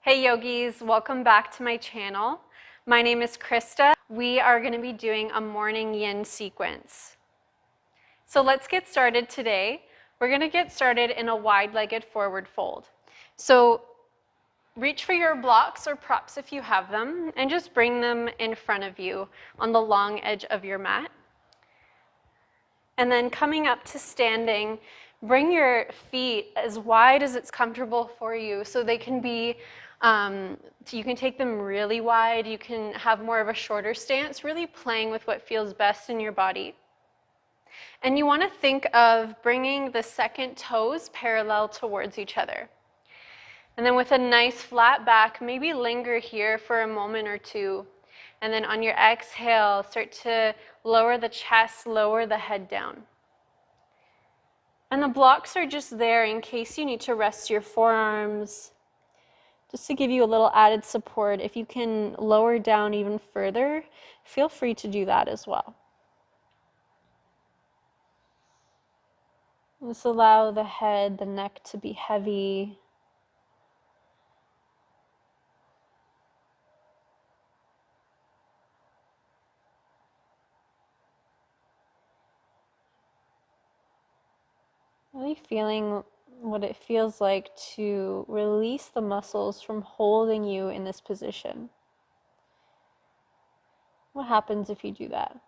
Hey yogis, welcome back to my channel. My name is Krista. We are going to be doing a morning yin sequence. So let's get started today. We're going to get started in a wide-legged forward fold. So reach for your blocks or props if you have them and just bring them in front of you on the long edge of your mat. And then coming up to standing, bring your feet as wide as it's comfortable for you so they can be, you can take them really wide, you can have more of a shorter stance, really playing with what feels best in your body. And you want to think of bringing the second toes parallel towards each other. And then with a nice flat back, maybe linger here for a moment or two. And then on your exhale, start to lower the chest, lower the head down. And the blocks are just there in case you need to rest your forearms, just to give you a little added support. If you can lower down even further, feel free to do that as well. Just allow the head, the neck to be heavy. Really feeling what it feels like to release the muscles from holding you in this position. What happens if you do that?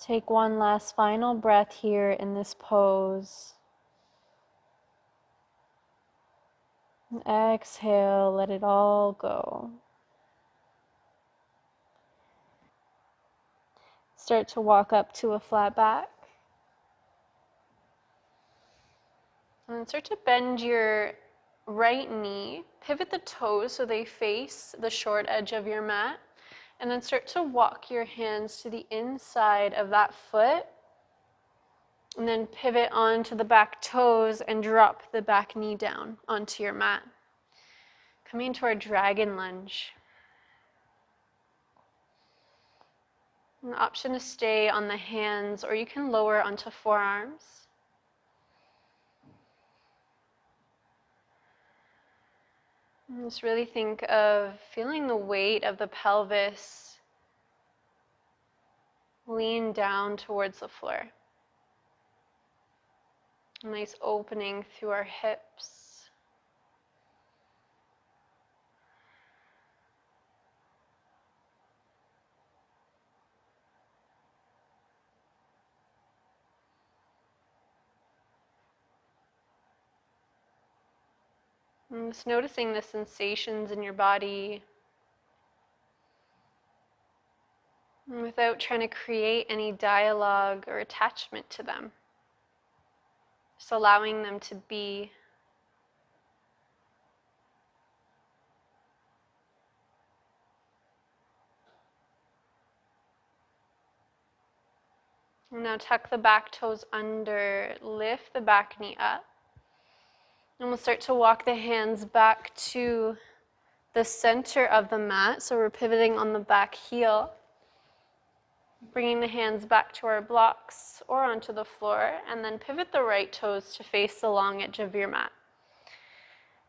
Take one last final breath here in this pose. And exhale, let it all go. Start to walk up to a flat back. And then start to bend your right knee. Pivot the toes so they face the short edge of your mat. And then start to walk your hands to the inside of that foot. And then pivot onto the back toes and drop the back knee down onto your mat. Coming into our dragon lunge. An option to stay on the hands, or you can lower onto forearms. And just really think of feeling the weight of the pelvis lean down towards the floor. A nice opening through our hips. And just noticing the sensations in your body without trying to create any dialogue or attachment to them. Just allowing them to be. And now tuck the back toes under, lift the back knee up. And we'll start to walk the hands back to the center of the mat. So we're pivoting on the back heel. Bringing the hands back to our blocks or onto the floor. And then pivot the right toes to face the long edge of your mat.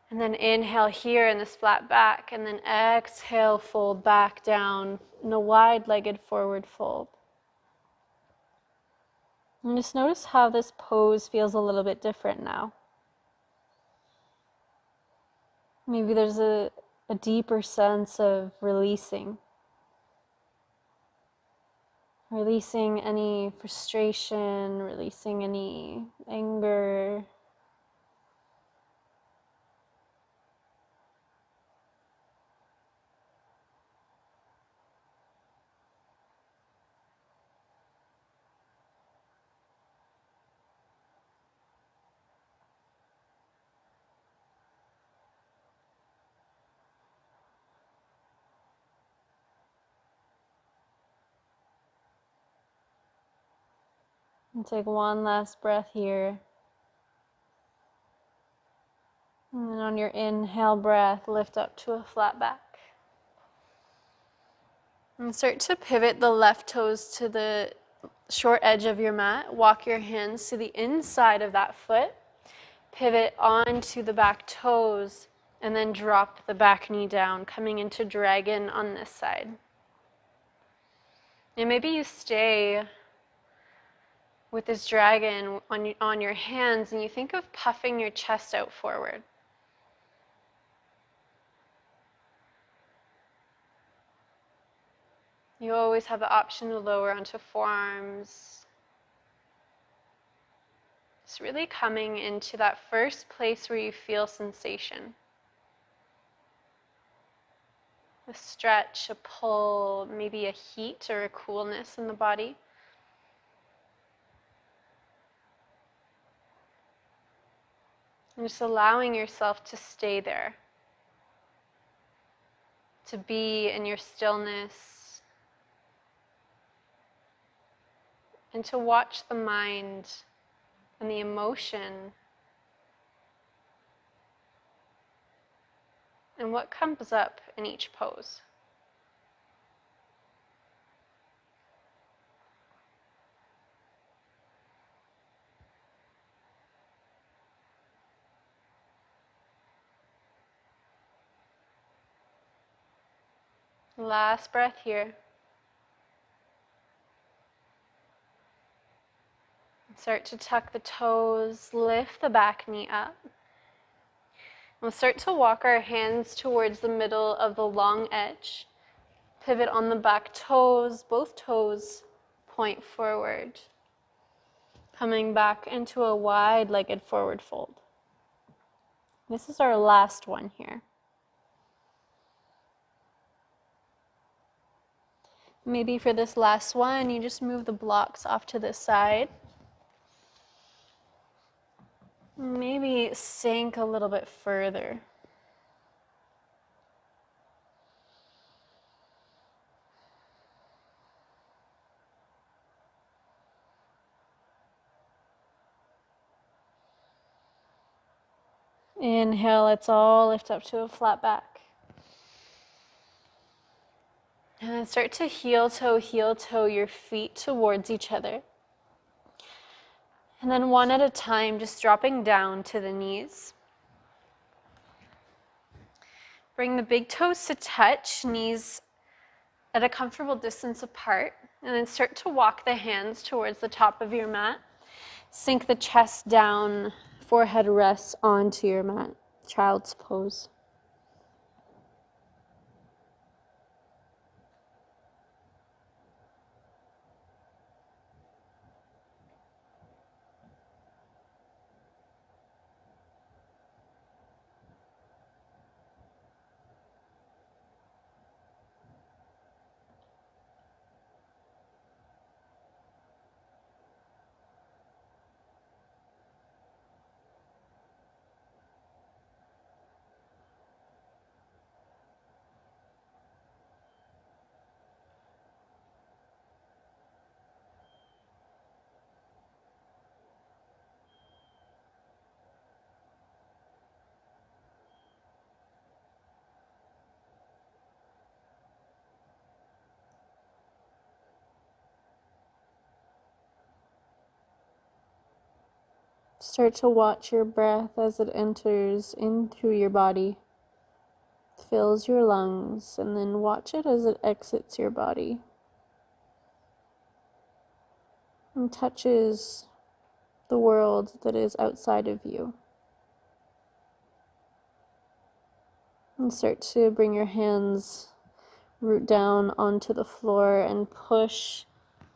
And then inhale here in this flat back. And then exhale, fold back down in a wide-legged forward fold. And just notice how this pose feels a little bit different now. Maybe there's a deeper sense of releasing. Releasing any frustration, releasing any anger. And take one last breath here. And then on your inhale breath, lift up to a flat back. And start to pivot the left toes to the short edge of your mat. Walk your hands to the inside of that foot. Pivot onto the back toes, and then drop the back knee down, coming into dragon on this side. And maybe you stay with this dragon on your hands, and you think of puffing your chest out forward. You always have the option to lower onto forearms. It's really coming into that first place where you feel sensation. A stretch, a pull, maybe a heat or a coolness in the body. And just allowing yourself to stay there, to be in your stillness, and to watch the mind and the emotion and what comes up in each pose. Last breath here. Start to tuck the toes, lift the back knee up. We'll start to walk our hands towards the middle of the long edge. Pivot on the back toes, both toes point forward. Coming back into a wide-legged forward fold. This is our last one here. Maybe for this last one, you just move the blocks off to the side. Maybe sink a little bit further. Inhale, let's all lift up to a flat back. And then start to heel toe your feet towards each other. And then one at a time, just dropping down to the knees. Bring the big toes to touch, knees at a comfortable distance apart. And then start to walk the hands towards the top of your mat. Sink the chest down, forehead rests onto your mat. Child's pose. Start to watch your breath as it enters in through your body, fills your lungs, and then watch it as it exits your body and touches the world that is outside of you. And start to bring your hands root down onto the floor and push,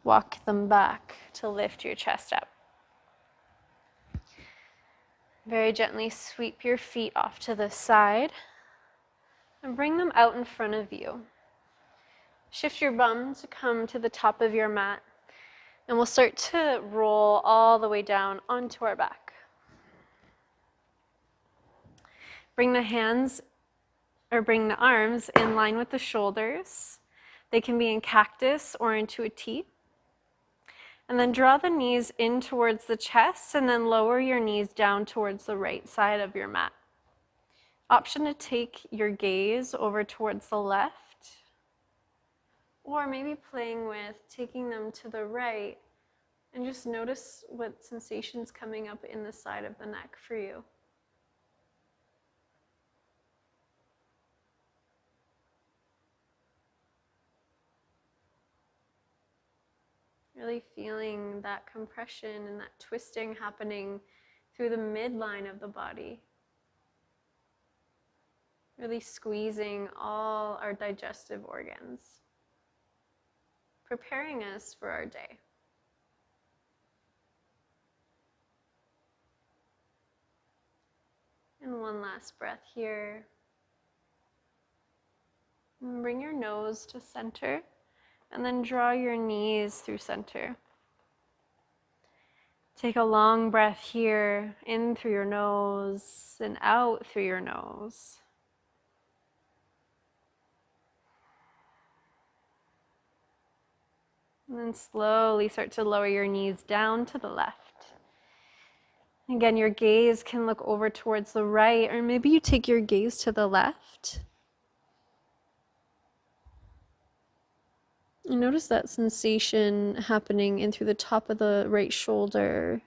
walk them back to lift your chest up. Very gently sweep your feet off to the side and bring them out in front of you. Shift your bum to come to the top of your mat, and we'll start to roll all the way down onto our back. Bring the arms in line with the shoulders. They can be in cactus or into a T. And then draw the knees in towards the chest and then lower your knees down towards the right side of your mat. Option to take your gaze over towards the left, or maybe playing with taking them to the right, and just notice what sensations coming up in the side of the neck for you. Really feeling that compression and that twisting happening through the midline of the body. Really squeezing all our digestive organs, preparing us for our day. And one last breath here. And bring your nose to center, and then draw your knees through center. Take a long breath here, in through your nose and out through your nose. And then slowly start to lower your knees down to the left. Again, your gaze can look over towards the right, or maybe you take your gaze to the left. And notice that sensation happening in through the top of the right shoulder.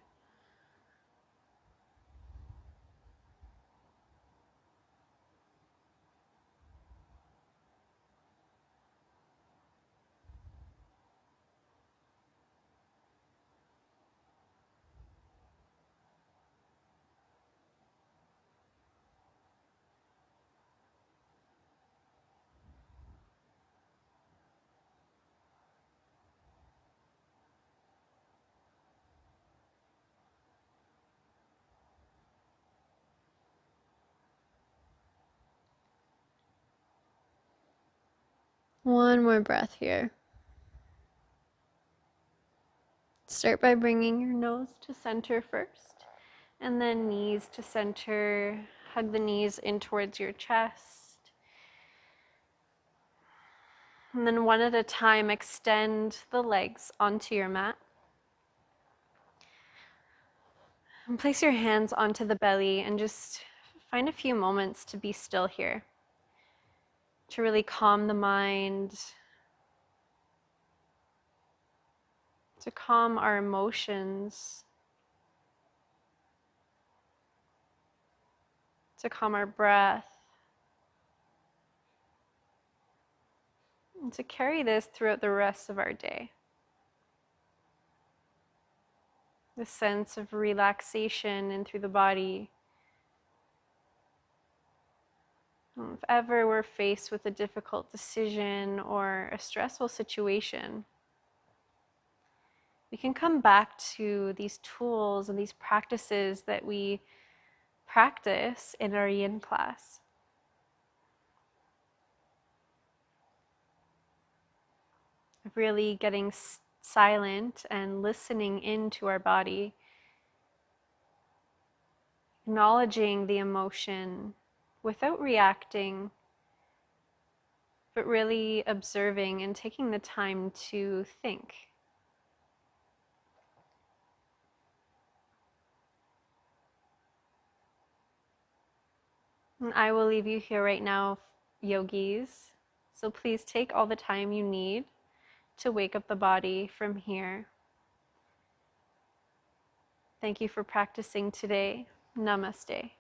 One more breath here. Start by bringing your nose to center first, and then knees to center. Hug the knees in towards your chest. And then one at a time, extend the legs onto your mat. And place your hands onto the belly and just find a few moments to be still here, to really calm the mind, to calm our emotions, to calm our breath, and to carry this throughout the rest of our day. The sense of relaxation in through the body. If ever we're faced with a difficult decision or a stressful situation, we can come back to these tools and these practices that we practice in our yin class. Of really getting silent and listening into our body, acknowledging the emotion without reacting, but really observing and taking the time to think. And I will leave you here right now, yogis. So please take all the time you need to wake up the body from here. Thank you for practicing today. Namaste.